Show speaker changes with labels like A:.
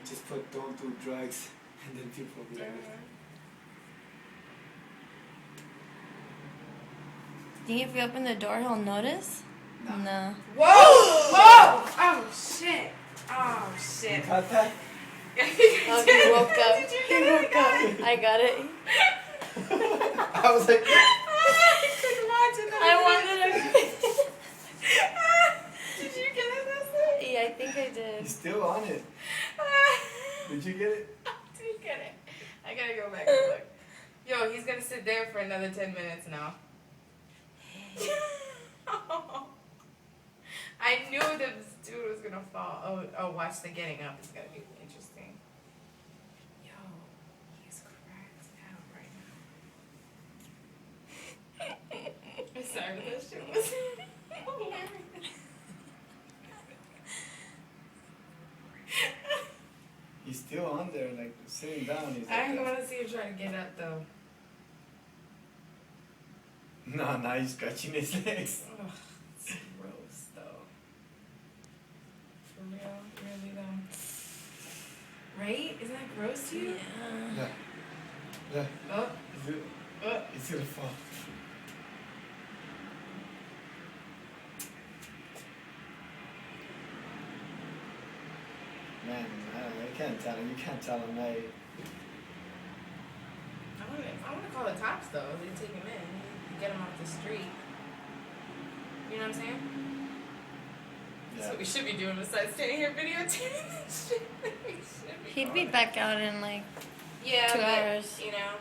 A: just put don't do drugs, and then people will be like,
B: Do you think if we open the door, he'll notice? No.
C: Whoa! Whoa! Oh shit! Oh
A: you
C: shit!
A: got that?
B: Oh, he woke up.
C: Did you
B: He
C: get
B: woke
C: it?
B: up. I got it.
A: I was like,
B: I wanted to.
C: Did you get it last night?
B: Yeah, I think I did.
A: he's still on it. Did you get it?
C: Did you get it? I gotta go back and look. Yo, he's gonna sit there for another 10 minutes now. I knew this dude was gonna fall. Oh, watch the getting up. It's gonna be interesting. Yo, he's cracked out right now. I'm sorry, but that shit was hilarious.
A: He's still on there, like sitting down. He's
C: I
A: like,
C: want to see him try to get up though.
A: no, now he's scratching his legs.
C: Ugh, it's gross though. For real, really though. Right? Isn't that gross to you?
B: Yeah.
A: Look,
C: Oh,
A: it's gonna fall. Man, I can't tell him. You can't tell him, hey.
C: I want to call the cops though. They take him in, get him off the street. You know what I'm saying? That's what we should be doing besides standing here videotaping this shit.
B: He'd be back out in like
C: Yeah,
B: 2
C: but,
B: hours.
C: you know,